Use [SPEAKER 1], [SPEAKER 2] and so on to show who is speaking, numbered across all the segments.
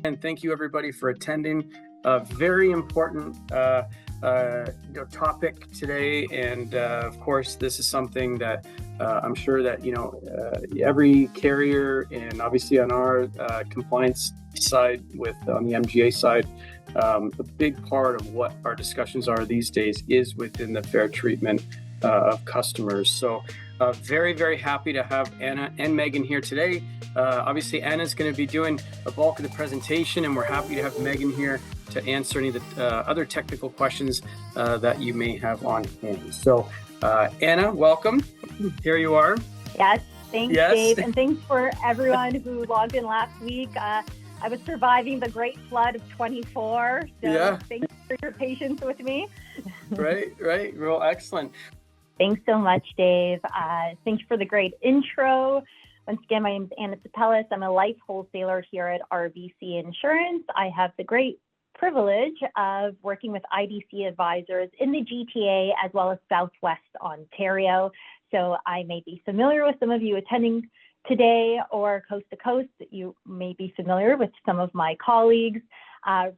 [SPEAKER 1] and thank you everybody for attending. A very important topic today, and of course, this is something that I'm sure that every carrier, and obviously on our compliance side, on the MGA side, a big part of what our discussions are these days is within the fair treatment of customers. So very, very happy to have Anna and Megan here today. Obviously, Anna's going to be doing a bulk of the presentation, and we're happy to have Megan here to answer any of the other technical questions that you may have on hand. So, Anna, welcome. Here you are.
[SPEAKER 2] Yes, thanks, Dave, and thanks for everyone who logged in last week. I was surviving the great flood of 24, so thanks for your patience with me.
[SPEAKER 1] Right, real excellent.
[SPEAKER 2] Thanks so much, Dave. Thanks for the great intro. Once again, my name is Anna Tsepelis. I'm a life wholesaler here at RBC Insurance. I have the great privilege of working with IDC advisors in the GTA as well as Southwest Ontario. So I may be familiar with some of you attending today, or coast to coast, you may be familiar with some of my colleagues.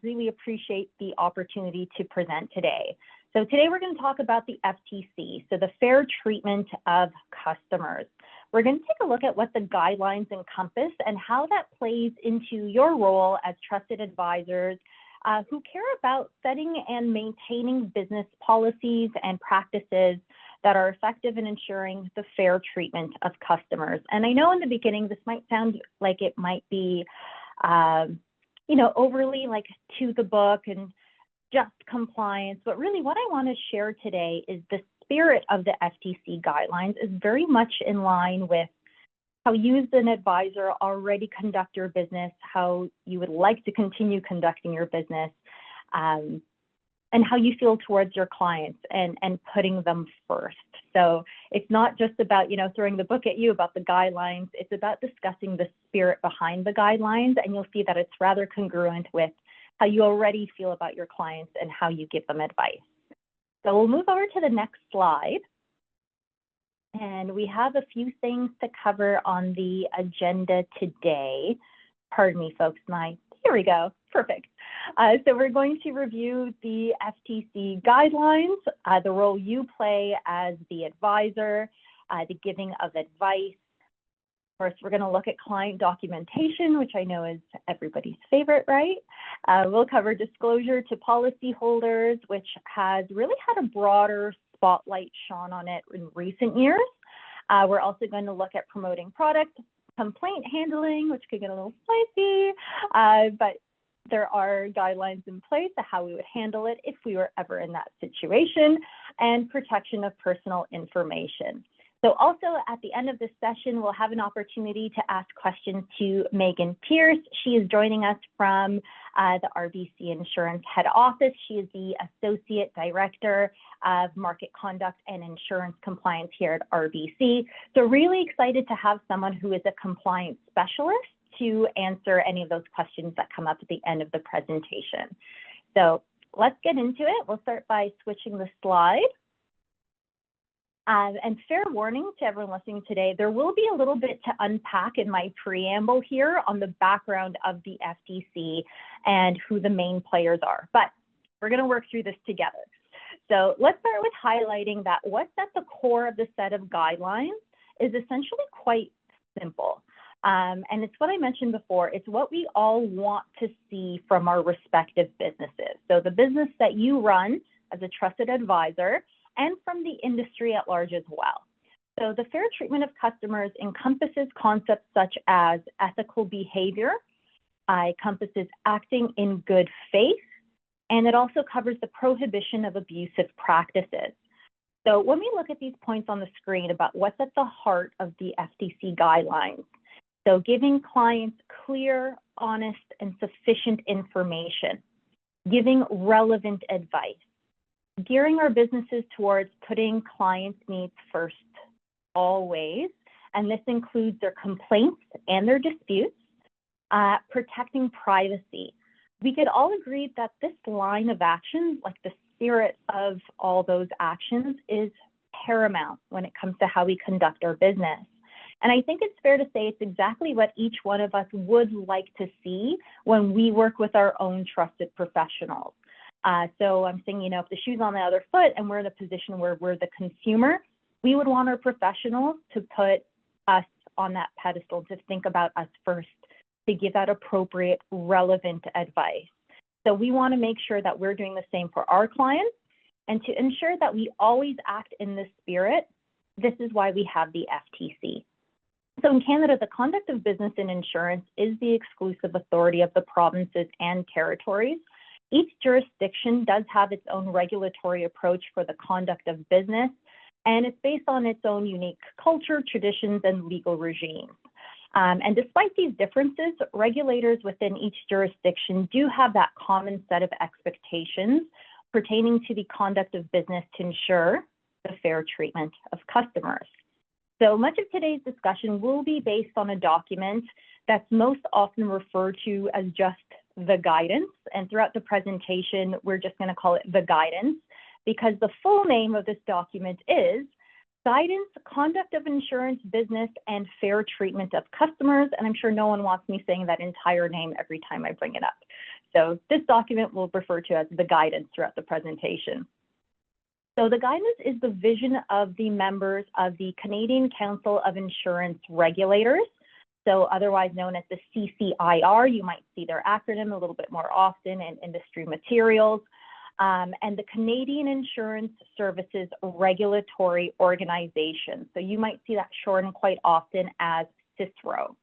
[SPEAKER 2] Really appreciate the opportunity to present today. So today we're going to talk about the FTC, so the fair treatment of customers. We're going to take a look at what the guidelines encompass and how that plays into your role as trusted advisors who care about setting and maintaining business policies and practices that are effective in ensuring the fair treatment of customers. And I know in the beginning, this might sound like it might be, overly like to the book and just compliance, but really what I want to share today is the spirit of the FTC guidelines is very much in line with how you as an advisor already conduct your business, how you would like to continue conducting your business, and how you feel towards your clients and putting them first. So it's not just about, throwing the book at you about the guidelines, it's about discussing the spirit behind the guidelines, and you'll see that it's rather congruent with how you already feel about your clients and how you give them advice. So we'll move over to the next slide. And we have a few things to cover on the agenda today. Pardon me, folks, here we go, perfect. So we're going to review the FTC guidelines, the role you play as the advisor, the giving of advice. Of course, we're going to look at client documentation, which I know is everybody's favorite, right? We'll cover disclosure to policyholders, which has really had a broader spotlight shone on it in recent years. We're also going to look at promoting product complaint handling, which could get a little spicy, but there are guidelines in place of how we would handle it if we were ever in that situation, and protection of personal information. So also at the end of this session, we'll have an opportunity to ask questions to Megan Pierce. She is joining us from the RBC Insurance head office. She is the Associate Director of Market Conduct and Insurance Compliance here at RBC. So really excited to have someone who is a compliance specialist to answer any of those questions that come up at the end of the presentation. So let's get into it. We'll start by switching the slide. And fair warning to everyone listening today, there will be a little bit to unpack in my preamble here on the background of the FTC and who the main players are, but we're going to work through this together. So let's start with highlighting that what's at the core of the set of guidelines is essentially quite simple. And it's what I mentioned before, it's what we all want to see from our respective businesses. So the business that you run as a trusted advisor, and from the industry at large as well. So the fair treatment of customers encompasses concepts such as ethical behavior, encompasses acting in good faith, and it also covers the prohibition of abusive practices. So when we look at these points on the screen about what's at the heart of the FTC guidelines, so giving clients clear, honest, and sufficient information, giving relevant advice, gearing our businesses towards putting clients' needs first always, and this includes their complaints and their disputes, protecting privacy. We could all agree that this line of action, like the spirit of all those actions, is paramount when it comes to how we conduct our business. And I think it's fair to say it's exactly what each one of us would like to see when we work with our own trusted professionals. So I'm saying, if the shoe's on the other foot and we're in a position where we're the consumer, we would want our professionals to put us on that pedestal, to think about us first, to give that appropriate, relevant advice. So we want to make sure that we're doing the same for our clients, and to ensure that we always act in this spirit. This is why we have the FTC. So in Canada, the conduct of business in insurance is the exclusive authority of the provinces and territories. Each jurisdiction does have its own regulatory approach for the conduct of business, and it's based on its own unique culture, traditions, and legal regimes. And despite these differences, regulators within each jurisdiction do have that common set of expectations pertaining to the conduct of business to ensure the fair treatment of customers. So much of today's discussion will be based on a document that's most often referred to as just the guidance. And throughout the presentation, we're just going to call it the guidance, because the full name of this document is Guidance, Conduct of Insurance Business, and Fair Treatment of Customers. And I'm sure no one wants me saying that entire name every time I bring it up. So this document we'll refer to as the guidance throughout the presentation. So the guidance is the vision of the members of the Canadian Council of Insurance Regulators, so otherwise known as the CCIR. You might see their acronym a little bit more often in industry materials. And the Canadian Insurance Services Regulatory Organization. So you might see that shortened quite often as CISRO.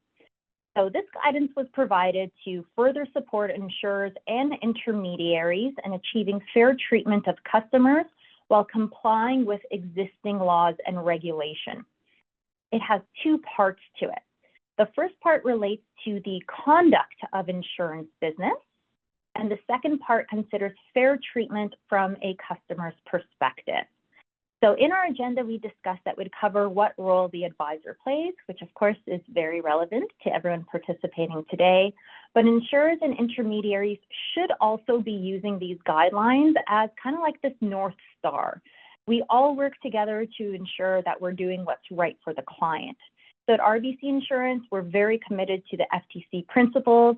[SPEAKER 2] So this guidance was provided to further support insurers and intermediaries in achieving fair treatment of customers while complying with existing laws and regulation. It has two parts to it. The first part relates to the conduct of insurance business, and the second part considers fair treatment from a customer's perspective. So in our agenda, we discussed that we'd cover what role the advisor plays, which of course is very relevant to everyone participating today, but insurers and intermediaries should also be using these guidelines as kind of like this North Star. We all work together to ensure that we're doing what's right for the client. So at RBC Insurance, we're very committed to the FTC principles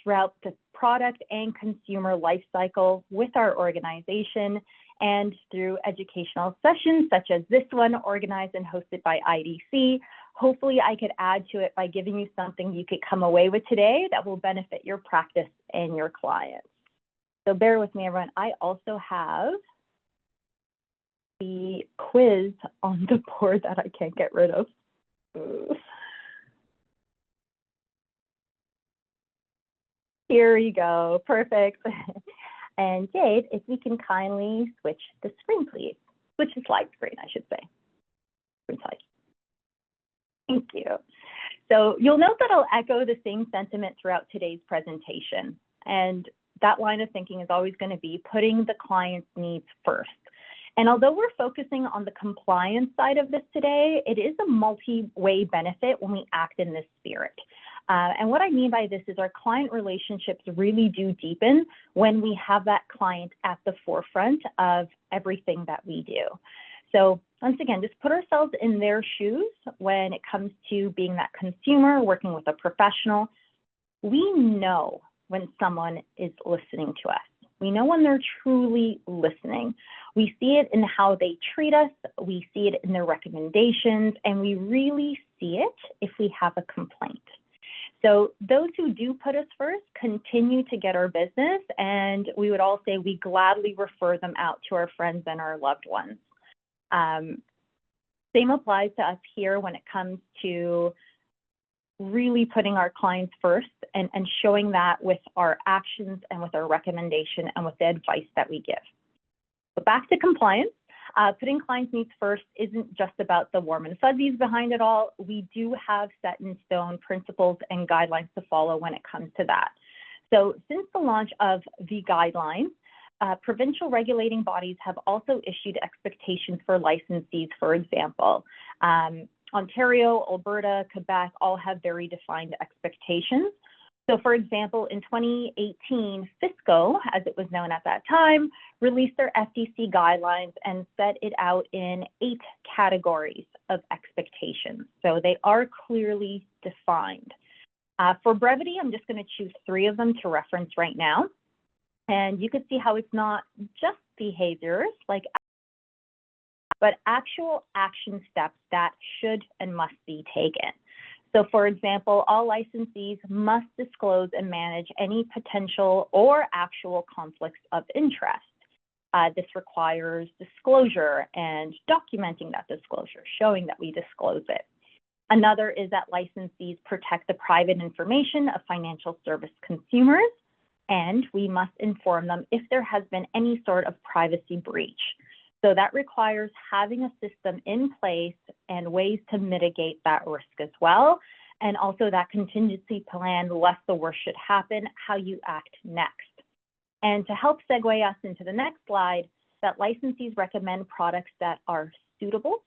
[SPEAKER 2] throughout the product and consumer life cycle with our organization, and through educational sessions such as this one, organized and hosted by IDC. Hopefully I could add to it by giving you something you could come away with today that will benefit your practice and your clients. So bear with me, everyone. I also have the quiz on the board that I can't get rid of. Here we go, perfect. And Jade, if we can kindly switch the screen, please. Switch the slide screen, I should say. Screen slide. Thank you. So you'll note that I'll echo the same sentiment throughout today's presentation. And that line of thinking is always going to be putting the client's needs first. And although we're focusing on the compliance side of this today, it is a multi-way benefit when we act in this spirit. And what I mean by this is our client relationships really do deepen when we have that client at the forefront of everything that we do. So once again, just put ourselves in their shoes when it comes to being that consumer, working with a professional. We know when someone is listening to us. We know when they're truly listening. We see it in how they treat us, we see it in their recommendations, and we really see it if we have a complaint. So those who do put us first continue to get our business, and we would all say we gladly refer them out to our friends and our loved ones. Same applies to us here when it comes to really putting our clients first and showing that with our actions and with our recommendation and with the advice that we give. But back to compliance. Putting clients' needs first isn't just about the warm and fuzzies behind it all. We do have set in stone principles and guidelines to follow when it comes to that. So since the launch of the guidelines, provincial regulating bodies have also issued expectations for licensees, for example. Ontario, Alberta, Quebec all have very defined expectations. So for example, in 2018, Fisco, as it was known at that time, released their FTC guidelines and set it out in 8 categories of expectations. So they are clearly defined. For brevity, I'm just going to choose 3 of them to reference right now. And you can see how it's not just behaviors but actual action steps that should and must be taken. So for example, all licensees must disclose and manage any potential or actual conflicts of interest. This requires disclosure and documenting that disclosure, showing that we disclose it. Another is that licensees protect the private information of financial service consumers, and we must inform them if there has been any sort of privacy breach. So that requires having a system in place and ways to mitigate that risk as well. And also that contingency plan, lest the worst should happen, how you act next. And to help segue us into the next slide, that licensees recommend products that are suitable,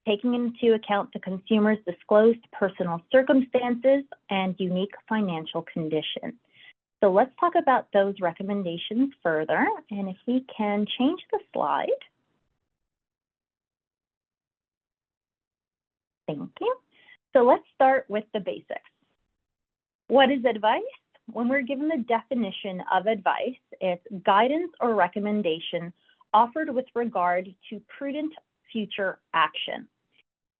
[SPEAKER 2] taking into account the consumer's disclosed personal circumstances and unique financial conditions. So let's talk about those recommendations further. And if we can change the slide. Thank you. So let's start with the basics. What is advice? When we're given the definition of advice, it's guidance or recommendation offered with regard to prudent future action.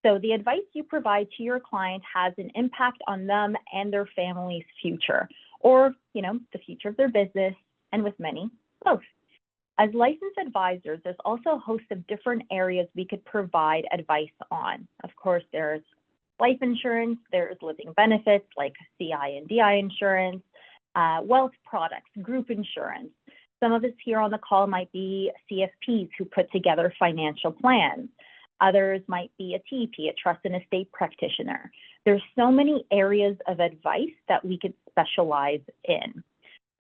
[SPEAKER 2] So the advice you provide to your client has an impact on them and their family's future, or the future of their business, and with many, both. As licensed advisors, there's also a host of different areas we could provide advice on. Of course, there's life insurance, there's living benefits like CI and DI insurance, wealth products, group insurance. Some of us here on the call might be CFPs who put together financial plans. Others might be a TP, a trust and estate practitioner. There's so many areas of advice that we could specialize in.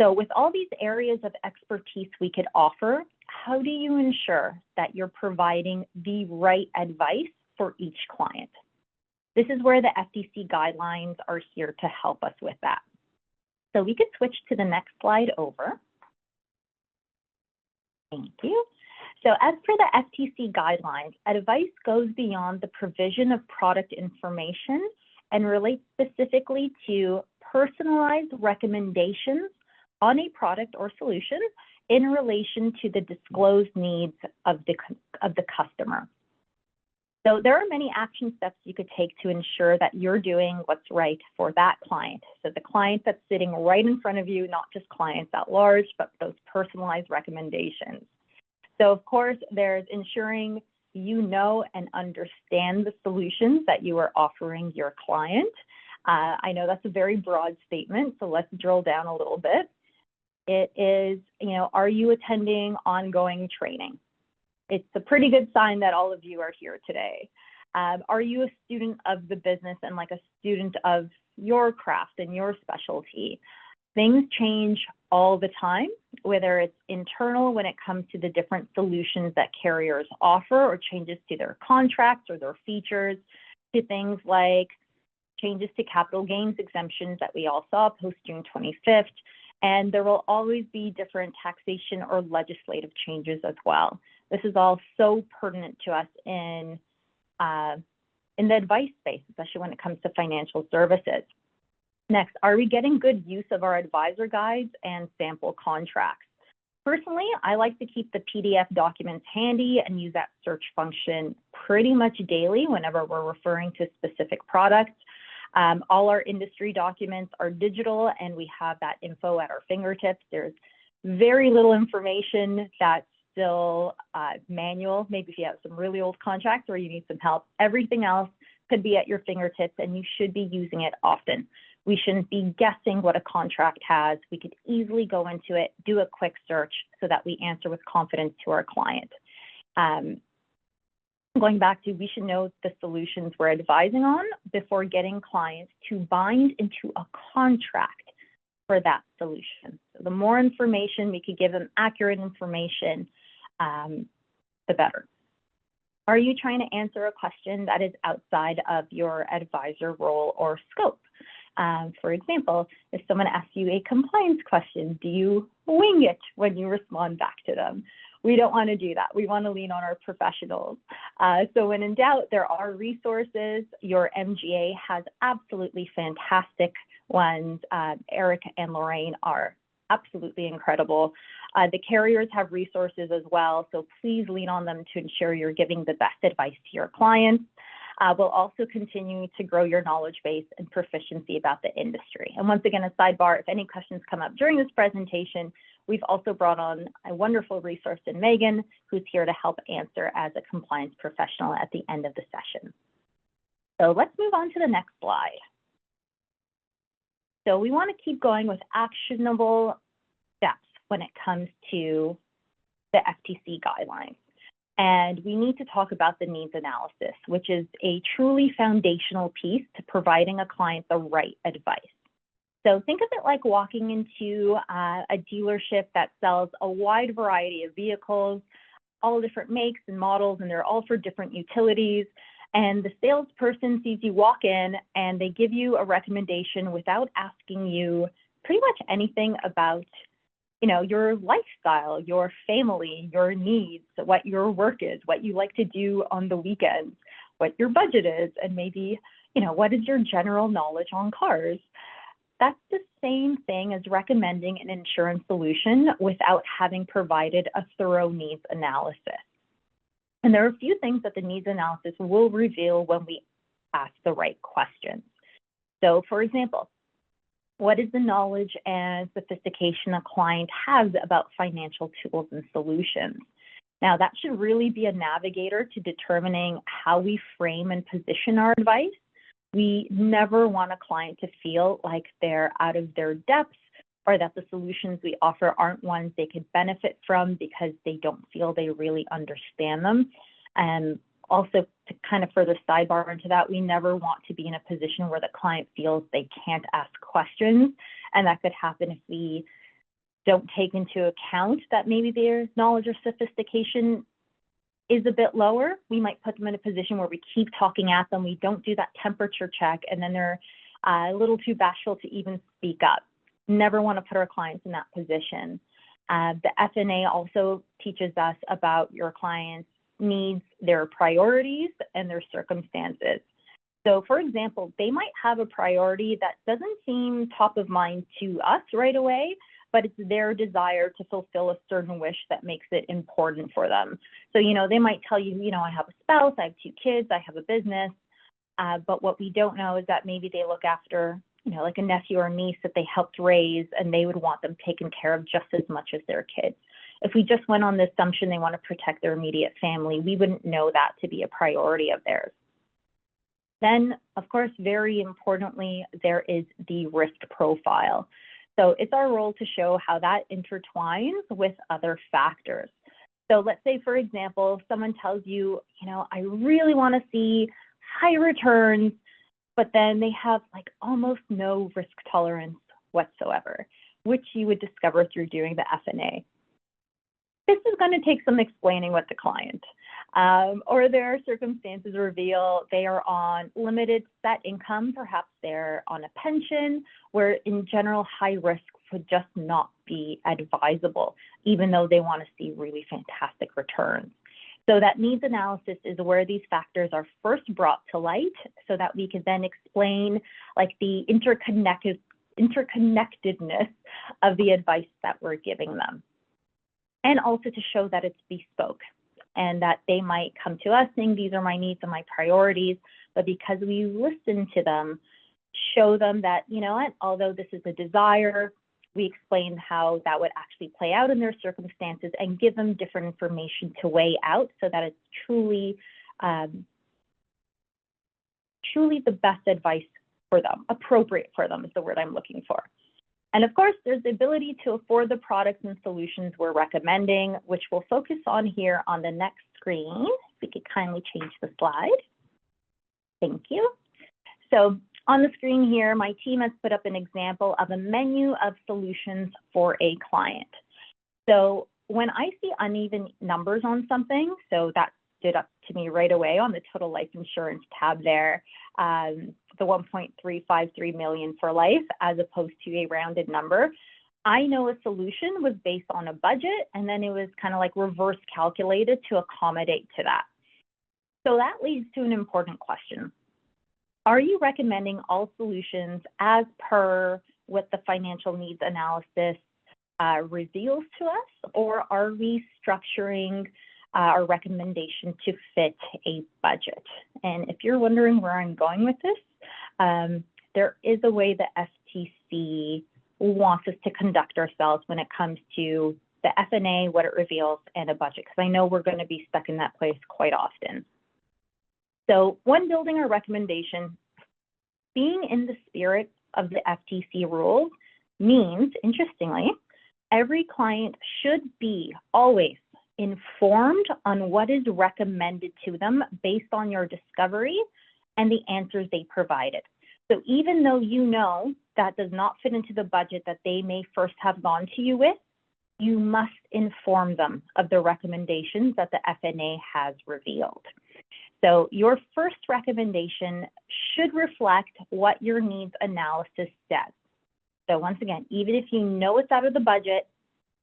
[SPEAKER 2] So with all these areas of expertise we could offer, how do you ensure that you're providing the right advice for each client? This is where the FTC guidelines are here to help us with that. So we could switch to the next slide over. Thank you. So as per the FTC guidelines, advice goes beyond the provision of product information and relates specifically to personalized recommendations on a product or solution in relation to the disclosed needs of the customer. So there are many action steps you could take to ensure that you're doing what's right for that client. So the client that's sitting right in front of you, not just clients at large, but those personalized recommendations. So of course, there's ensuring you know and understand the solutions that you are offering your client. I know that's a very broad statement, so let's drill down a little bit. It is, are you attending ongoing training? It's a pretty good sign that all of you are here today. Are you a student of the business and like a student of your craft and your specialty? Things change all the time, whether it's internal when it comes to the different solutions that carriers offer or changes to their contracts or their features, to things like changes to capital gains exemptions that we all saw post June 25th. And there will always be different taxation or legislative changes as well. This is all so pertinent to us in the advice space, especially when it comes to financial services. Next, are we getting good use of our advisor guides and sample contracts? Personally, I like to keep the PDF documents handy and use that search function pretty much daily whenever we're referring to specific products. All our industry documents are digital and we have that info at our fingertips. There's very little information that's still manual. Maybe if you have some really old contracts or you need some help, everything else could be at your fingertips and you should be using it often. We shouldn't be guessing what a contract has. We could easily go into it, do a quick search so that we answer with confidence to our client. Going back to, we should know the solutions we're advising on before getting clients to bind into a contract for that solution. So the more information we could give them, accurate information, the better. Are you trying to answer a question that is outside of your advisor role or scope? For example, if someone asks you a compliance question, do you wing it when you respond back to them? We don't want to do that. We want to lean on our professionals. So when in doubt, there are resources. Your MGA has absolutely fantastic ones. Eric and Lorraine are absolutely incredible. The carriers have resources as well, so please lean on them to ensure you're giving the best advice to your clients. We'll also continue to grow your knowledge base and proficiency about the industry. And once again, a sidebar, if any questions come up during this presentation, we've also brought on a wonderful resource in Megan, who's here to help answer as a compliance professional at the end of the session. So let's move on to the next slide. So we want to keep going with actionable steps when it comes to the FTC guidelines. And we need to talk about the needs analysis, which is a truly foundational piece to providing a client the right advice. So think of it like walking into a dealership that sells a wide variety of vehicles, all different makes and models, and they're all for different utilities. And the salesperson sees you walk in and they give you a recommendation without asking you pretty much anything about, you know, your lifestyle, your family, your needs, what your work is, what you like to do on the weekends, what your budget is, and maybe, you know, what is your general knowledge on cars. That's the same thing as recommending an insurance solution without having provided a thorough needs analysis. And there are a few things that the needs analysis will reveal when we ask the right questions. So for example, what is the knowledge and sophistication a client has about financial tools and solutions? Now that should really be a navigator to determining how we frame and position our advice. We never want a client to feel like they're out of their depth or that the solutions we offer aren't ones they could benefit from because they don't feel they really understand them. And also to kind of further sidebar into that, we never want to be in a position where the client feels they can't ask questions. And that could happen if we don't take into account that maybe their knowledge or sophistication is a bit lower. We might put them in a position where we keep talking at them, we don't do that temperature check, and then they're a little too bashful to even speak up. Never want to put our clients in that position. The FNA also teaches us about your clients' needs, their priorities, and their circumstances. So for example, they might have a priority that doesn't seem top of mind to us right away, but it's their desire to fulfill a certain wish that makes it important for them. So, you know, they might tell you, you know, I have a spouse, I have 2 kids, I have a business, but what we don't know is that maybe they look after, you know, like a nephew or niece that they helped raise, and they would want them taken care of just as much as their kids. If we just went on the assumption they want to protect their immediate family, we wouldn't know that to be a priority of theirs. Then, of course, very importantly, there is the risk profile. So it's our role to show how that intertwines with other factors. So let's say, for example, someone tells you, you know, I really want to see high returns, but then they have like almost no risk tolerance whatsoever, which you would discover through doing the FNA. This is going to take some explaining with the client, or their circumstances reveal they are on limited set income, perhaps they're on a pension, where in general high risk would just not be advisable, even though they want to see really fantastic returns. So that needs analysis is where these factors are first brought to light so that we can then explain like the interconnectedness of the advice that we're giving them. And also to show that it's bespoke and that they might come to us saying, these are my needs and my priorities, but because we listen to them, show them that, you know what, although this is a desire, we explain how that would actually play out in their circumstances and give them different information to weigh out so that it's truly the best advice for them, appropriate for them is the word I'm looking for. And of course, there's the ability to afford the products and solutions we're recommending, which we'll focus on here on the next screen. If we could kindly change the slide. Thank you. So on the screen here, my team has put up an example of a menu of solutions for a client. So when I see uneven numbers on something, so that's stood up to me right away on the total life insurance tab there, the 1.353 million for life as opposed to a rounded number. I know a solution was based on a budget, and then it was kind of like reverse calculated to accommodate to that. So that leads to an important question. Are you recommending all solutions as per what the financial needs analysis reveals to us, or are we structuring our recommendation to fit a budget? And if you're wondering where I'm going with this, there is a way the FTC wants us to conduct ourselves when it comes to the FNA, what it reveals, and a budget, because I know we're going to be stuck in that place quite often. So when building our recommendation, being in the spirit of the FTC rules means, interestingly, every client should be always informed on what is recommended to them based on your discovery and the answers they provided. So even though you know that does not fit into the budget that they may first have gone to you with, you must inform them of the recommendations that the FNA has revealed. So your first recommendation should reflect what your needs analysis says. So once again, even if you know it's out of the budget,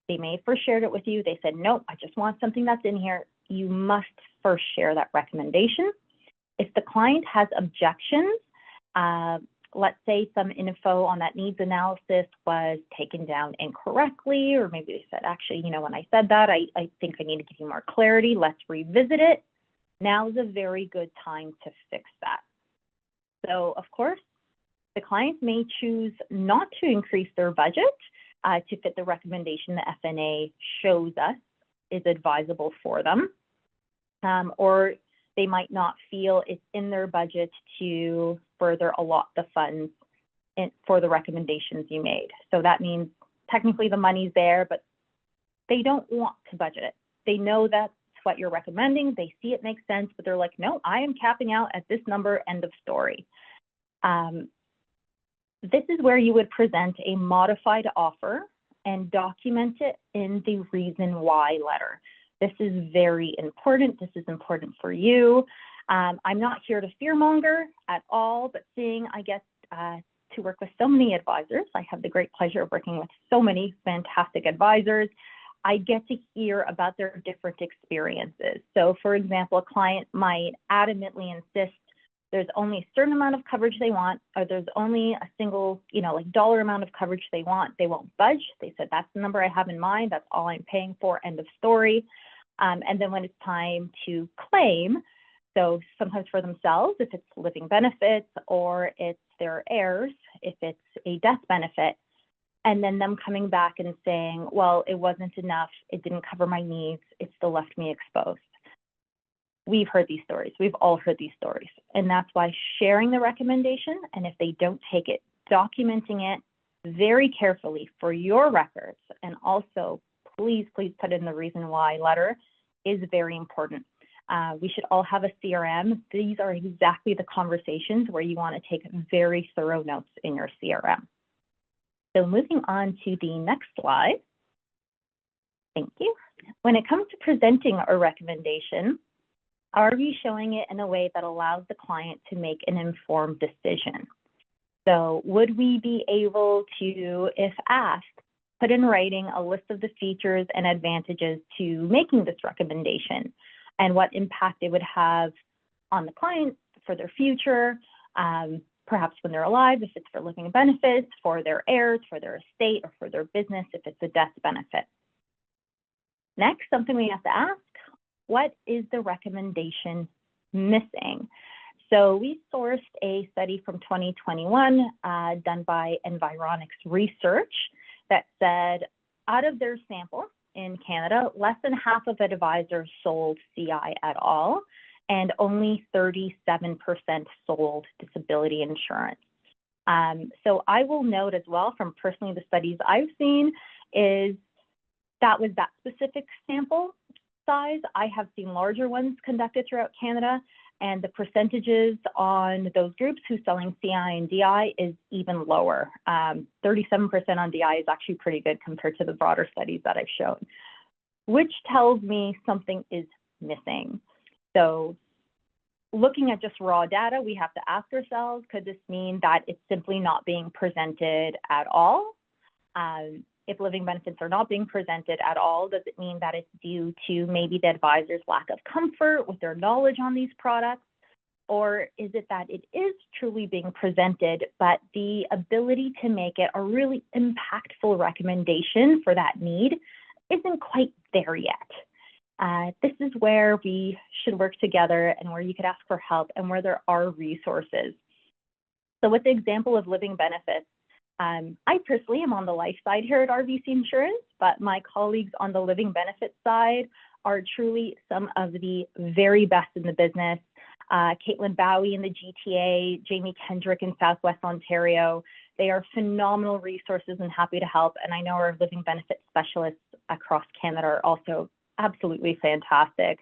[SPEAKER 2] they may have first shared it with you, they said, nope, I just want something that's in here, you must first share that recommendation. If the client has objections, let's say some info on that needs analysis was taken down incorrectly, or maybe they said, actually, you know, when I said that, I think I need to give you more clarity, let's revisit it. Now is a very good time to fix that. So of course, the client may choose not to increase their budget to fit the recommendation the FNA shows us is advisable for them, or they might not feel it's in their budget to further allot the funds for the recommendations you made. So that means technically the money's there, but they don't want to budget it. They know that's what you're recommending, they see it makes sense, but they're like, no, I am capping out at this number, end of story. This is where you would present a modified offer and document it in the reason why letter. This is very important. This is important for you. I'm not here to fearmonger at all, but seeing I get to work with so many advisors, I have the great pleasure of working with so many fantastic advisors. I get to hear about their different experiences. So for example, a client might adamantly insist there's only a certain amount of coverage they want, or there's only a single, like dollar amount of coverage they want. They won't budge. They said, that's the number I have in mind. That's all I'm paying for, end of story. And then when it's time to claim, so sometimes for themselves, if it's living benefits, or it's their heirs, if it's a death benefit, and then them coming back and saying, well, it wasn't enough, it didn't cover my needs, it still left me exposed. We've heard these stories, we've all heard these stories. And that's why sharing the recommendation, and if they don't take it, documenting it very carefully for your records, and also please put in the reason why letter, is very important. We should all have a CRM. These are exactly the conversations where you want to take very thorough notes in your CRM. So moving on to the next slide. Thank you. When it comes to presenting a recommendation, are we showing it in a way that allows the client to make an informed decision? So would we be able to, if asked, put in writing a list of the features and advantages to making this recommendation, and what impact it would have on the client for their future, perhaps when they're alive, if it's for living benefits, for their heirs, for their estate, or for their business, if it's a death benefit. Next, something we have to ask, what is the recommendation missing? So we sourced a study from 2021 done by Environics Research that said out of their sample in Canada, less than half of advisors sold CI at all, and only 37% sold disability insurance. So I will note as well from personally the studies I've seen is that was that specific sample size. I have seen larger ones conducted throughout Canada, and the percentages on those groups who's selling CI and DI is even lower. 37% on DI is actually pretty good compared to the broader studies that I've shown, which tells me something is missing. So looking at just raw data, we have to ask ourselves, could this mean that it's simply not being presented at all? If living benefits are not being presented at all, does it mean that it's due to maybe the advisor's lack of comfort with their knowledge on these products? Or is it that it is truly being presented, but the ability to make it a really impactful recommendation for that need isn't quite there yet? This is where we should work together and where you could ask for help and where there are resources. So with the example of living benefits, I personally am on the life side here at RBC Insurance, but my colleagues on the living benefits side are truly some of the very best in the business. Caitlin Bowie in the GTA, Jamie Kendrick in Southwest Ontario. They are phenomenal resources and happy to help. And I know our living benefits specialists across Canada are also absolutely fantastic.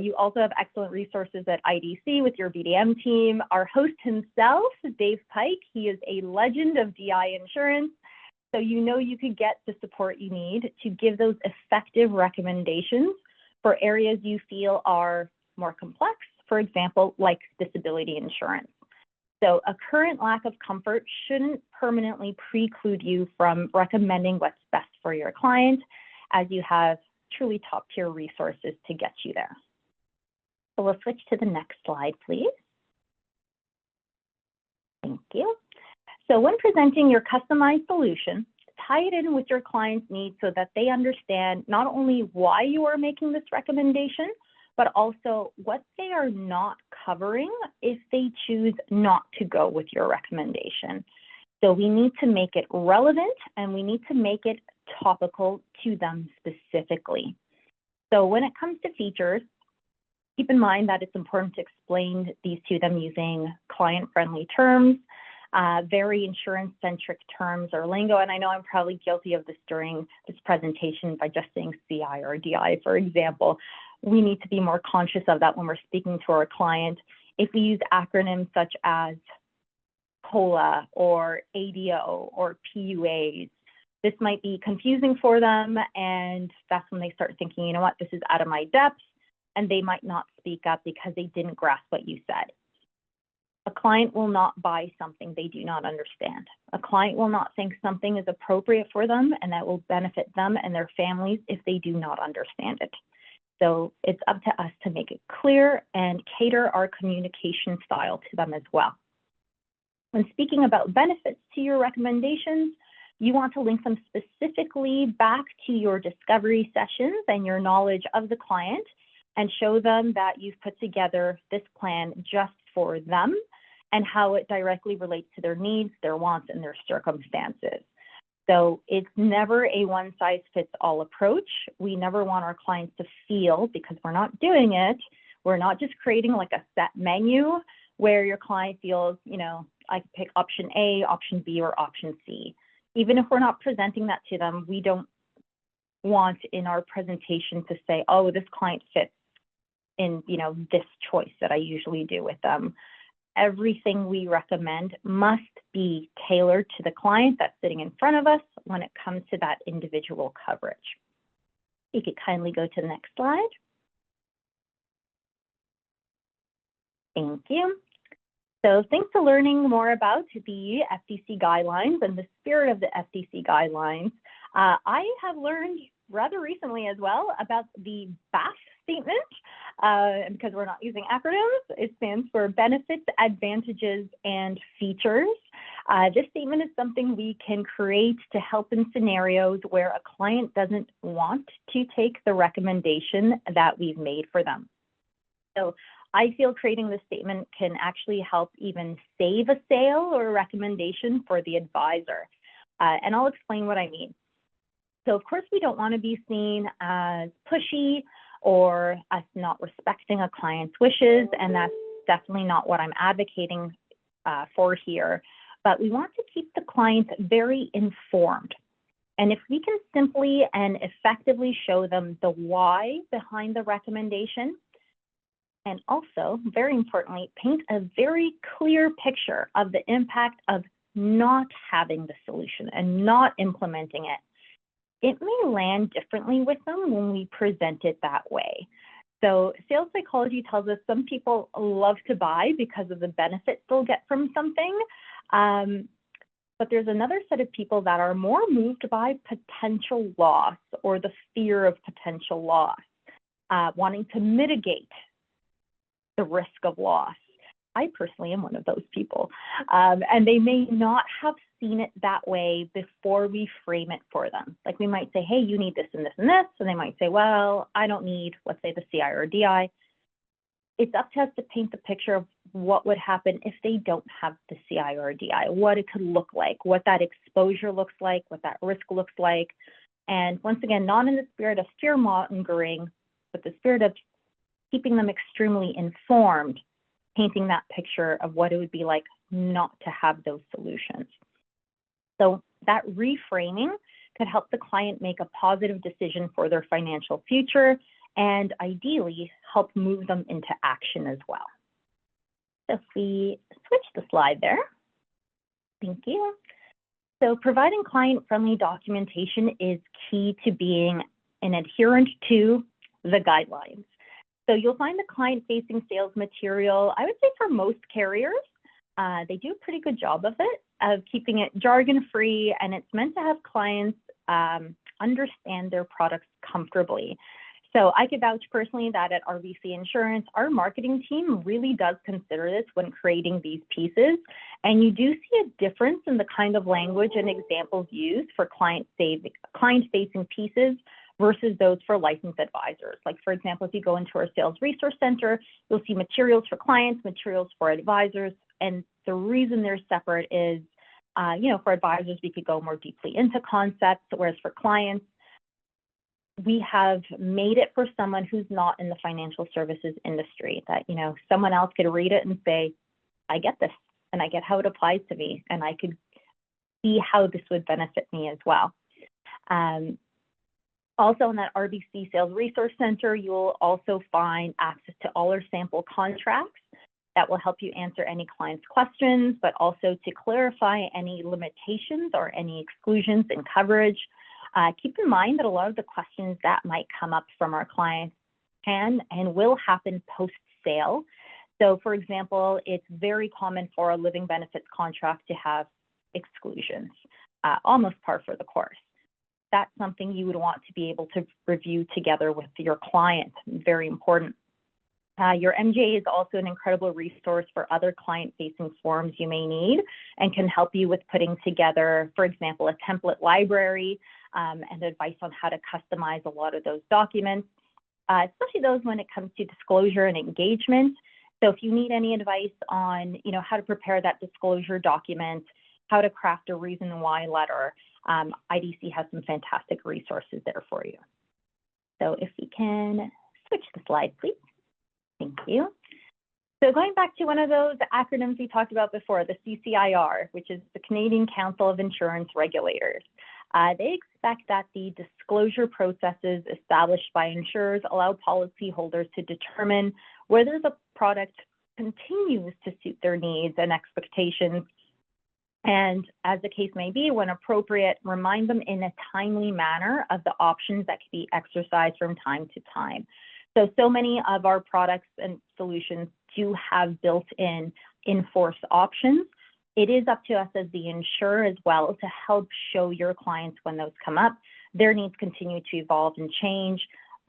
[SPEAKER 2] You also have excellent resources at IDC with your BDM team. Our host himself, Dave Pike, he is a legend of DI insurance. So you know you could get the support you need to give those effective recommendations for areas you feel are more complex, for example, like disability insurance. So a current lack of comfort shouldn't permanently preclude you from recommending what's best for your client, as you have truly top-tier resources to get you there. So we'll switch to the next slide, please. Thank you. So when presenting your customized solution, tie it in with your client's needs so that they understand not only why you are making this recommendation, but also what they are not covering if they choose not to go with your recommendation. So we need to make it relevant and we need to make it topical to them specifically. So when it comes to features, keep in mind that it's important to explain these to them using client-friendly terms, very insurance-centric terms or lingo. And I know I'm probably guilty of this during this presentation by just saying CI or DI, for example. We need to be more conscious of that when we're speaking to our client. If we use acronyms such as COLA or ADO or PUAs, this might be confusing for them, and that's when they start thinking, you know what, this is out of my depth, and they might not speak up because they didn't grasp what you said. A client will not buy something they do not understand. A client will not think something is appropriate for them and that will benefit them and their families if they do not understand it. So it's up to us to make it clear and cater our communication style to them as well. When speaking about benefits to your recommendations, you want to link them specifically back to your discovery sessions and your knowledge of the client and show them that you've put together this plan just for them and how it directly relates to their needs, their wants, and their circumstances. So it's never a one-size-fits-all approach. We never want our clients to feel, because we're not doing it, we're not just creating like a set menu where your client feels, you know, I can pick option A, option B, or option C. Even if we're not presenting that to them, we don't want in our presentation to say, oh, this client fits in, you know, this choice that I usually do with them. Everything we recommend must be tailored to the client that's sitting in front of us when it comes to that individual coverage. You could kindly go to the next slide. Thank you. So thanks for learning more about the FTC guidelines and the spirit of the FTC guidelines. I have learned rather recently as well about the BAF statement, and because we're not using acronyms, it stands for Benefits, Advantages, and Features. This statement is something we can create to help in scenarios where a client doesn't want to take the recommendation that we've made for them. So I feel creating this statement can actually help even save a sale or a recommendation for the advisor. And I'll explain what I mean. So of course, we don't want to be seen as pushy or us not respecting a client's wishes, and that's definitely not what I'm advocating for here. But we want to keep the client very informed. And if we can simply and effectively show them the why behind the recommendation, and also, very importantly, paint a very clear picture of the impact of not having the solution and not implementing it, it may land differently with them when we present it that way. So sales psychology tells us some people love to buy because of the benefits they'll get from something. But there's another set of people that are more moved by potential loss or the fear of potential loss, wanting to mitigate the risk of loss. I personally am one of those people. And they may not have seen it that way before we frame it for them. Like we might say, hey, you need this and this and this. And they might say, well, I don't need, let's say, the CI or DI. It's up to us to paint the picture of what would happen if they don't have the CI or DI, what it could look like, what that exposure looks like, what that risk looks like. And once again, not in the spirit of fear mongering, but the spirit of keeping them extremely informed, painting that picture of what it would be like not to have those solutions. So that reframing could help the client make a positive decision for their financial future and ideally help move them into action as well. So if we switch the slide there, thank you. So providing client-friendly documentation is key to being an adherent to the guidelines. So you'll find the client-facing sales material, I would say for most carriers, they do a pretty good job of it, of keeping it jargon-free, and it's meant to have clients understand their products comfortably. So I could vouch personally that at RBC Insurance, our marketing team really does consider this when creating these pieces. And you do see a difference in the kind of language and examples used for client-facing pieces versus those for licensed advisors. Like for example, if you go into our sales resource center, you'll see materials for clients, materials for advisors. And the reason they're separate is, for advisors, we could go more deeply into concepts, whereas for clients, we have made it for someone who's not in the financial services industry, that, someone else could read it and say, I get this, and I get how it applies to me, and I could see how this would benefit me as well. Also in that RBC Sales Resource Center, you'll also find access to all our sample contracts that will help you answer any client's questions, but also to clarify any limitations or any exclusions in coverage. Keep in mind that a lot of the questions that might come up from our clients can and will happen post-sale. So for example, it's very common for a living benefits contract to have exclusions, almost par for the course. That's something you would want to be able to review together with your client, very important. Your MGA is also an incredible resource for other client-facing forms you may need and can help you with putting together, for example, a template library and advice on how to customize a lot of those documents, especially those when it comes to disclosure and engagement. So if you need any advice on, how to prepare that disclosure document, how to craft a reason why letter, IDC has some fantastic resources there for you. So if we can switch the slide, please. Thank you. So going back to one of those acronyms we talked about before, the CCIR, which is the Canadian Council of Insurance Regulators. They expect that the disclosure processes established by insurers allow policyholders to determine whether the product continues to suit their needs and expectations, and as the case may be, when appropriate, remind them in a timely manner of the options that can be exercised from time to time. So many of our products and solutions do have built-in in-force options. It is up to us as the insurer as well to help show your clients when those come up. Their needs continue to evolve and change.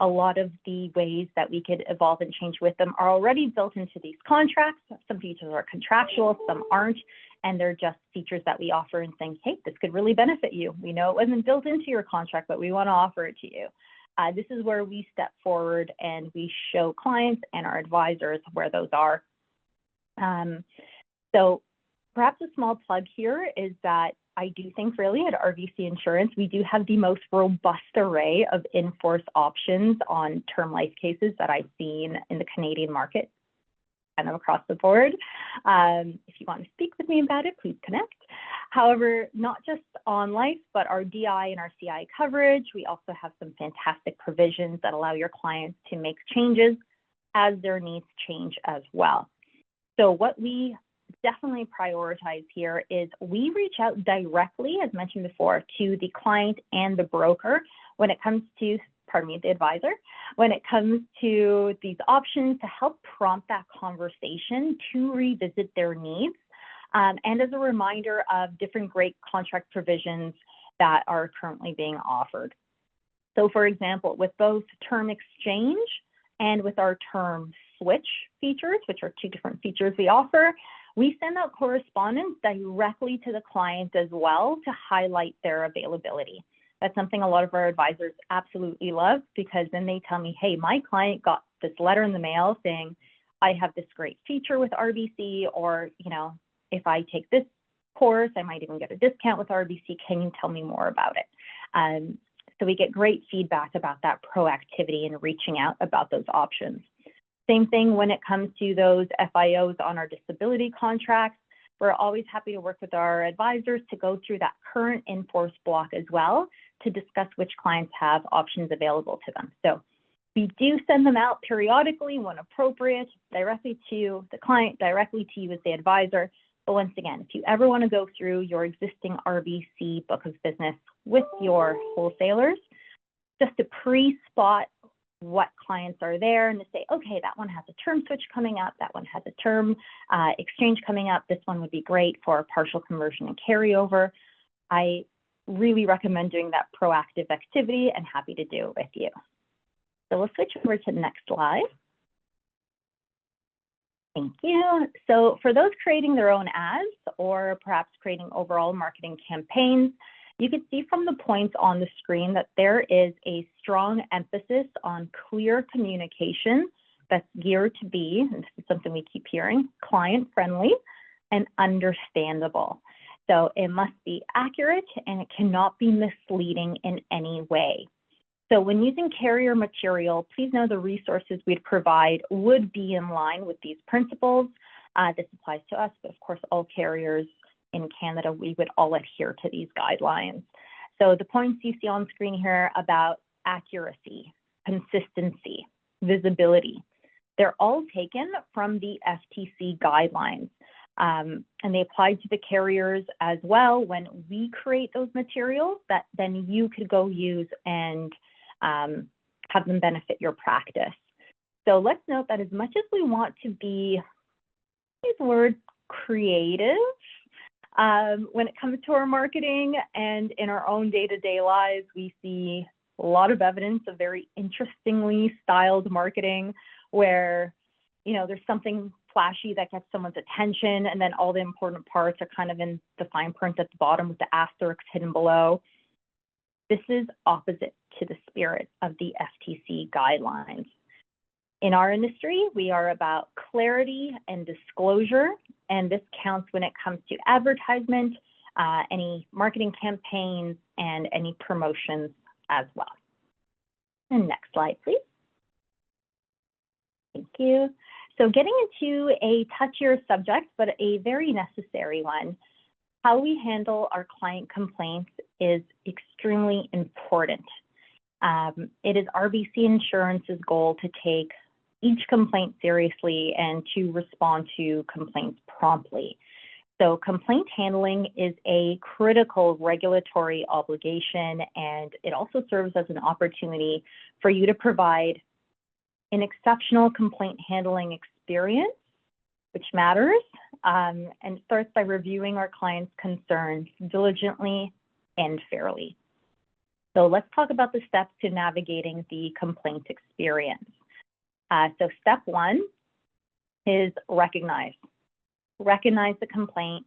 [SPEAKER 2] A lot of the ways that we could evolve and change with them are already built into these contracts. Some features are contractual, some aren't, and they're just features that we offer and saying, hey, this could really benefit you. We know it wasn't built into your contract, but we want to offer it to you. This is where we step forward and we show clients and our advisors where those are. So perhaps a small plug here is that I do think really at RBC Insurance, we do have the most robust array of in-force options on term life cases that I've seen in the Canadian market, kind of across the board. If you want to speak with me about it, please connect. However, not just on life, but our DI and our CI coverage, we also have some fantastic provisions that allow your clients to make changes as their needs change as well. So what we definitely prioritize here is we reach out directly, as mentioned before, to the client and the broker when it comes to the advisor, when it comes to these options to help prompt that conversation to revisit their needs. And as a reminder of different great contract provisions that are currently being offered. So for example, with both term exchange and with our term switch features, which are two different features we offer, we send out correspondence directly to the client as well to highlight their availability. That's something a lot of our advisors absolutely love, because then they tell me, hey, my client got this letter in the mail saying, I have this great feature with RBC, or, you know, if I take this course, I might even get a discount with RBC. Can you tell me more about it? So we get great feedback about that proactivity and reaching out about those options. Same thing when it comes to those FIOs on our disability contracts. We're always happy to work with our advisors to go through that current in-force block as well to discuss which clients have options available to them. So we do send them out periodically when appropriate, directly to the client, directly to you as the advisor. But once again, if you ever want to go through your existing RBC book of business with your wholesalers, just to pre-spot what clients are there and to say, okay, that one has a term switch coming up, that one has a term exchange coming up, this one would be great for partial conversion and carryover. I really recommend doing that proactive activity and happy to do it with you. So we'll switch over to the next slide. Thank you. So for those creating their own ads or perhaps creating overall marketing campaigns, you can see from the points on the screen that there is a strong emphasis on clear communication that's geared to be, and this is something we keep hearing, client-friendly and understandable. So it must be accurate and it cannot be misleading in any way. So when using carrier material, please know the resources we'd provide would be in line with these principles. This applies to us, but of course all carriers in Canada, we would all adhere to these guidelines. So the points you see on screen here about accuracy, consistency, visibility, they're all taken from the FTC guidelines. And they apply to the carriers as well when we create those materials that then you could go use and have them benefit your practice. So let's note that as much as we want to be, use the word creative, when it comes to our marketing and in our own day-to-day lives, we see a lot of evidence of very interestingly styled marketing where, you know, there's something flashy that gets someone's attention and then all the important parts are kind of in the fine print at the bottom with the asterisks hidden below. This is opposite to the spirit of the FTC guidelines. In our industry, we are about clarity and disclosure, and this counts when it comes to advertisement, any marketing campaigns, and any promotions as well. And next slide, please. Thank you. So getting into a touchier subject, but a very necessary one, how we handle our client complaints is extremely important. It is RBC Insurance's goal to take each complaint seriously and to respond to complaints promptly. So complaint handling is a critical regulatory obligation, and it also serves as an opportunity for you to provide an exceptional complaint handling experience, which matters, and it starts by reviewing our clients' concerns diligently and fairly. So let's talk about the steps to navigating the complaint experience. So step one is recognize. Recognize the complaint.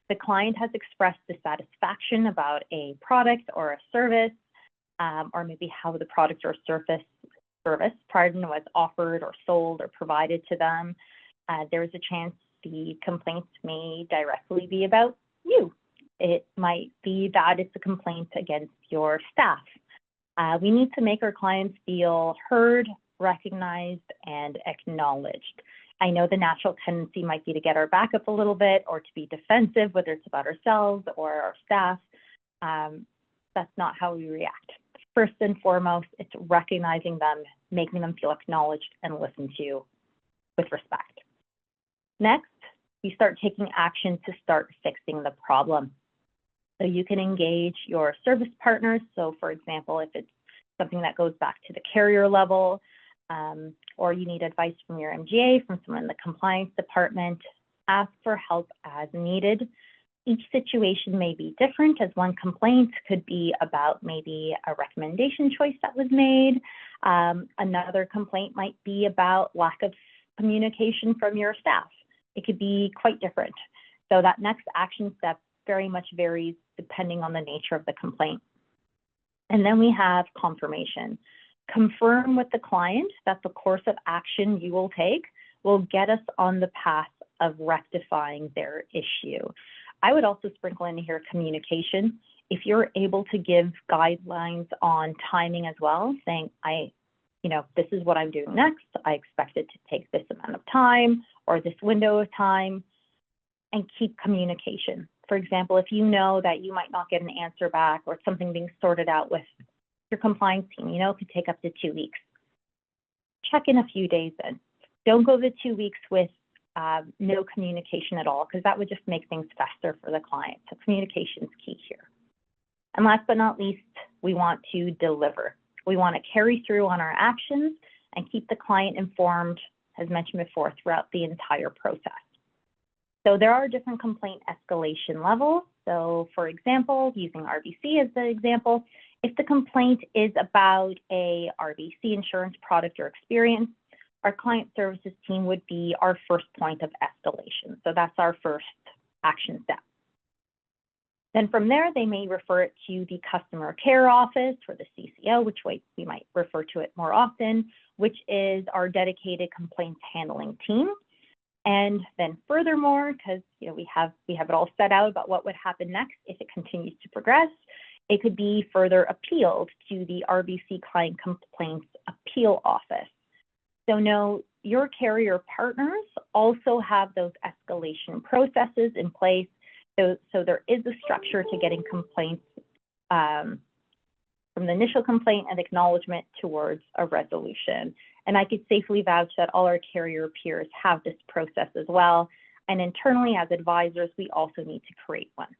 [SPEAKER 2] The client has expressed dissatisfaction about a product or a service, or maybe how the product or service was offered or sold or provided to them. There's a chance the complaint may directly be about you. It might be that it's a complaint against your staff. We need to make our clients feel heard, recognized, and acknowledged. I know the natural tendency might be to get our back up a little bit or to be defensive, whether it's about ourselves or our staff. That's not how we react. First and foremost, it's recognizing them, making them feel acknowledged and listened to with respect. Next, you start taking action to start fixing the problem. So you can engage your service partners. So for example, if it's something that goes back to the carrier level, or you need advice from your MGA, from someone in the compliance department, ask for help as needed. Each situation may be different, as one complaint could be about maybe a recommendation choice that was made. Another complaint might be about lack of communication from your staff. It could be quite different. So that next action step very much varies depending on the nature of the complaint. And then we have confirmation. Confirm with the client that the course of action you will take will get us on the path of rectifying their issue. I would also sprinkle in here communication. If you're able to give guidelines on timing as well, saying, this is what I'm doing next, I expect it to take this amount of time or this window of time, and keep communication. For example, if you know that you might not get an answer back or something being sorted out with your compliance team, it could take up to 2 weeks. Check in a few days in. Don't go the 2 weeks with no communication at all, because that would just make things faster for the client. So communication is key here. And last but not least, we want to deliver. We want to carry through on our actions and keep the client informed, as mentioned before, throughout the entire process. So there are different complaint escalation levels. So for example, using RBC as the example, if the complaint is about a RBC insurance product or experience, our client services team would be our first point of escalation. So that's our first action step. Then from there, they may refer it to the customer care office or the CCO, which way we might refer to it more often, which is our dedicated complaints handling team. And then furthermore, because we have it all set out about what would happen next if it continues to progress, it could be further appealed to the RBC Client Complaints Appeal Office. So know your carrier partners also have those escalation processes in place. So there is a structure to getting complaints from the initial complaint and acknowledgement towards a resolution. And I could safely vouch that all our carrier peers have this process as well. And internally as advisors, we also need to create one.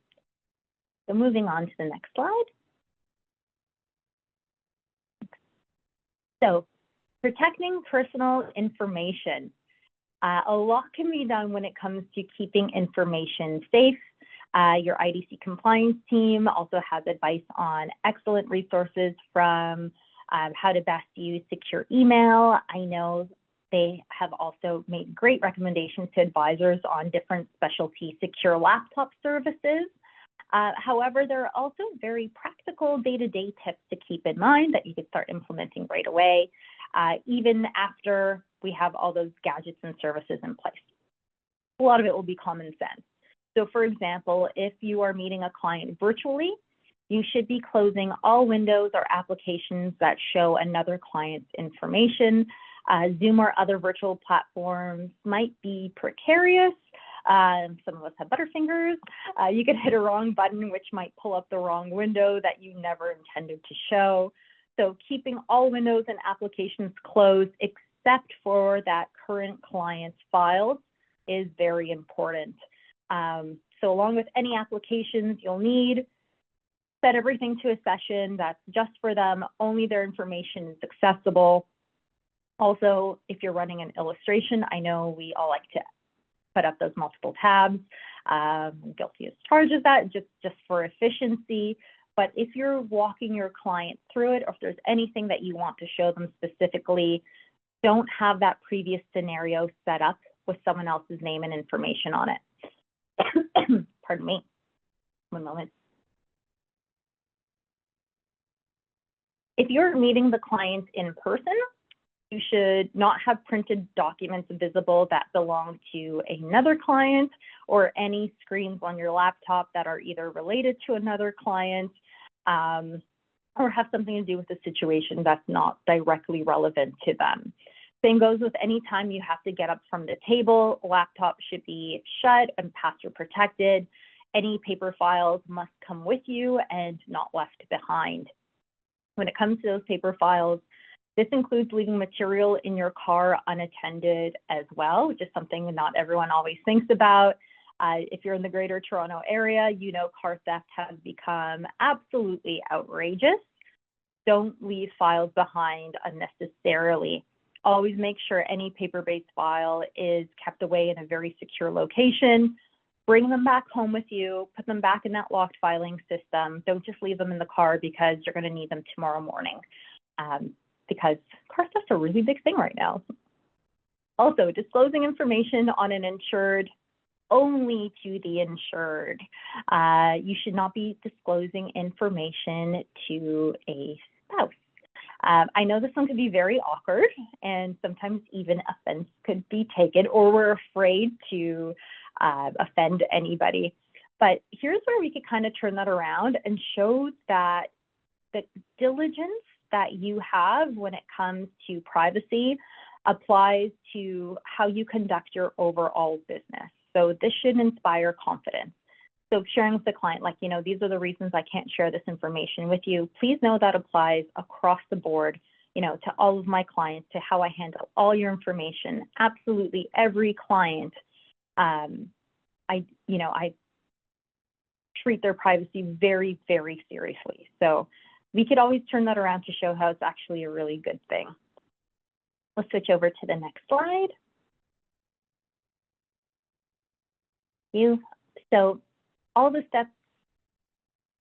[SPEAKER 2] So moving on to the next slide. So protecting personal information. A lot can be done when it comes to keeping information safe. Your IDC compliance team also has advice on excellent resources from how to best use secure email. I know they have also made great recommendations to advisors on different specialty secure laptop services. However, there are also very practical day-to-day tips to keep in mind that you could start implementing right away, even after we have all those gadgets and services in place. A lot of it will be common sense. So for example, if you are meeting a client virtually, you should be closing all windows or applications that show another client's information. Zoom or other virtual platforms might be precarious. Some of us have butterfingers. You could hit a wrong button, which might pull up the wrong window that you never intended to show. So keeping all windows and applications closed except for that current client's files is very important. So along with any applications you'll need, set everything to a session that's just for them, only their information is accessible. Also, if you're running an illustration, I know we all like to put up those multiple tabs. I'm guilty as charged of that, just for efficiency. But if you're walking your client through it, or if there's anything that you want to show them specifically, don't have that previous scenario set up with someone else's name and information on it. Pardon me, one moment. If you're meeting the client in person, you should not have printed documents visible that belong to another client or any screens on your laptop that are either related to another client or have something to do with the situation that's not directly relevant to them. Same goes with any time you have to get up from the table. Laptop should be shut and password protected. Any paper files must come with you and not left behind. When it comes to those paper files, this includes leaving material in your car unattended as well, which is something not everyone always thinks about. If you're in the Greater Toronto area, car theft has become absolutely outrageous. don't leave files behind unnecessarily. Always make sure any paper-based file is kept away in a very secure location. Bring them back home with you, put them back in that locked filing system. Don't just leave them in the car because you're going to need them tomorrow morning, because car theft's a really big thing right now. Also, disclosing information on an insured only to the insured. You should not be disclosing information to a spouse. I know this one could be very awkward, and sometimes even offense could be taken, or we're afraid to offend anybody. But here's where we could kind of turn that around and show that the diligence that you have when it comes to privacy applies to how you conduct your overall business. So this should inspire confidence. So sharing with the client, like, you know, these are the reasons I can't share this information with you. Please know that applies across the board, you know, to all of my clients, to how I handle all your information. Absolutely every client, I treat their privacy very, very seriously. So we could always turn that around to show how it's actually a really good thing. Let's switch over to the next slide. So all the steps,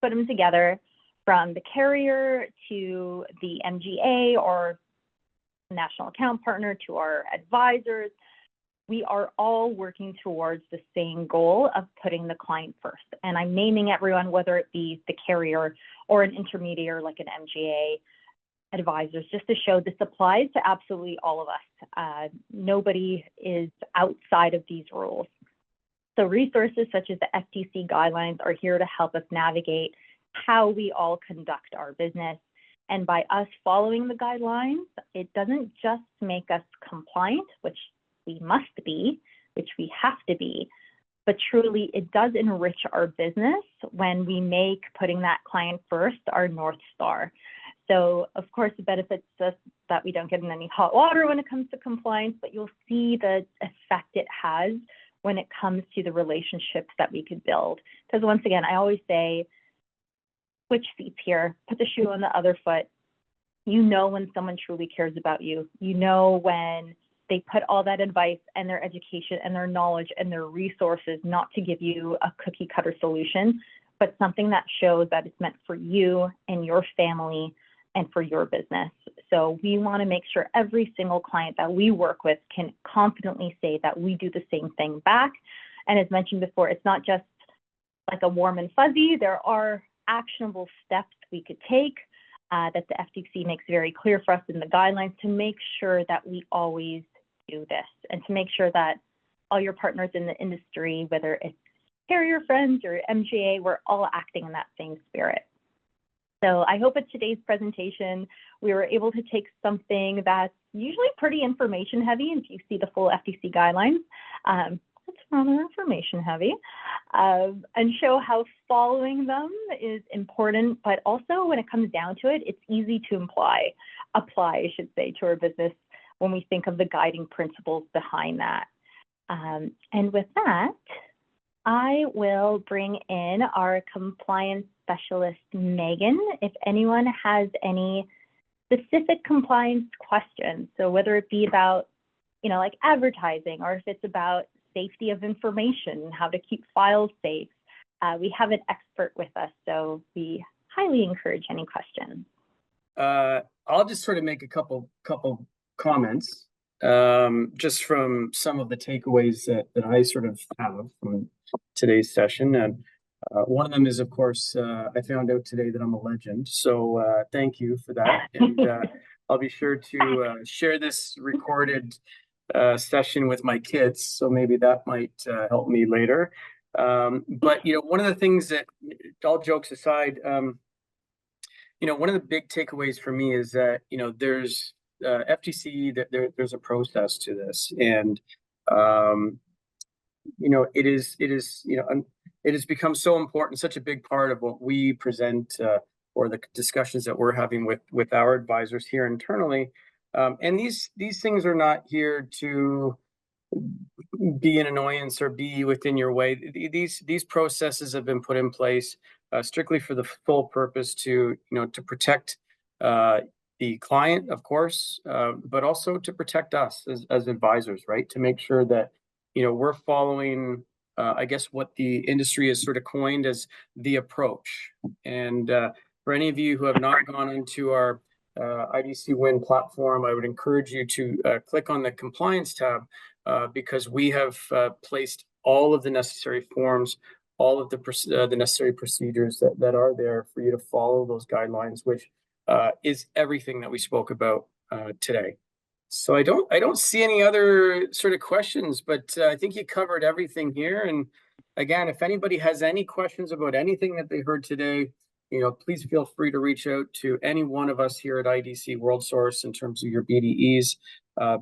[SPEAKER 2] put them together from the carrier to the MGA or national account partner to our advisors. We are all working towards the same goal of putting the client first. And I'm naming everyone, whether it be the carrier or an intermediary like an MGA, advisors, just to show this applies to absolutely all of us. Nobody is outside of these rules. So resources such as the FTC guidelines are here to help us navigate how we all conduct our business. And by us following the guidelines, it doesn't just make us compliant, which we must be, which we have to be, but truly it does enrich our business when we make putting that client first our North Star. So of course, it benefits us that we don't get in any hot water when it comes to compliance, but you'll see the effect it has when it comes to the relationships that we could build. Because once again, I always say, switch seats here, put the shoe on the other foot. You know when someone truly cares about you. You know when they put all that advice and their education and their knowledge and their resources, not to give you a cookie cutter solution, but something that shows that it's meant for you and your family and for your business. So we want to make sure every single client that we work with can confidently say that we do the same thing back. And as mentioned before, it's not just like a warm and fuzzy. There are actionable steps we could take that the FTC makes very clear for us in the guidelines to make sure that we always do this, and to make sure that all your partners in the industry, whether it's carrier friends or MGA, we're all acting in that same spirit. So I hope at today's presentation, we were able to take something that's usually pretty information heavy, and if you see the full FTC guidelines, it's rather information heavy, and show how following them is important, but also when it comes down to it, it's easy to apply, I should say, to our business when we think of the guiding principles behind that. And with that, I will bring in our compliance specialist, Megan, if anyone has any specific compliance questions. So whether it be about, you know, like advertising, or if it's about safety of information, how to keep files safe, we have an expert with us, so we highly encourage any questions.
[SPEAKER 1] I'll just sort of make a couple comments just from some of the takeaways that I sort of have from today's session. And one of them is, of course, I found out today that I'm a legend. So thank you for that. And I'll be sure to share this recorded session with my kids. So maybe that might help me later. But, you know, one of the things that, all jokes aside, you know, one of the big takeaways for me is that, you know, there's FTC, there's a process to this. And, you know, it is, you know, it has become so important, such a big part of what we present or the discussions that we're having with our advisors here internally. And these things are not here to be an annoyance or be within your way. These processes have been put in place strictly for the full purpose to, you know, to protect the client, of course, but also to protect us as advisors, right? To make sure that, we're following, I guess, what the industry has sort of coined as the approach. And for any of you who have not gone into our IDC Win platform, I would encourage you to click on the compliance tab because we have placed all of the necessary forms, all of the necessary procedures that are there for you to follow those guidelines, which is everything that we spoke about today. So I don't see any other sort of questions, but I think you covered everything here. And again, if anybody has any questions about anything that they heard today, please feel free to reach out to any one of us here at IDC Worldsource in terms of your BDEs,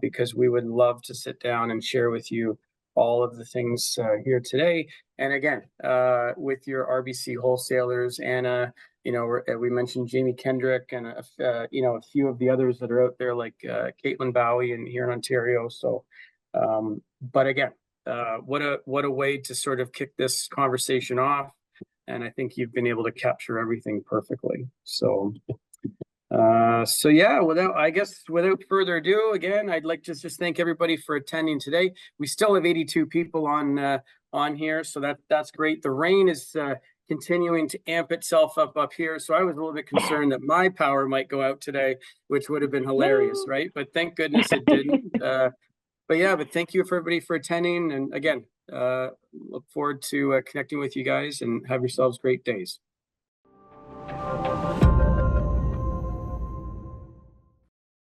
[SPEAKER 1] because we would love to sit down and share with you all of the things here today. And again, with your RBC wholesalers, Anna, we mentioned Jamie Kendrick and a few of the others that are out there, like Caitlin Bowie and here in Ontario. So, but again, what a way to sort of kick this conversation off. And I think you've been able to capture everything perfectly. So, yeah, without further ado, again, I'd like to just thank everybody for attending today. We still have 82 people on here, so that's great. The rain is continuing to amp itself up here, so I was a little bit concerned that my power might go out today, which would have been hilarious, right? But thank goodness it didn't. But thank you for everybody for attending, and again, look forward to connecting with you guys, and have yourselves great days.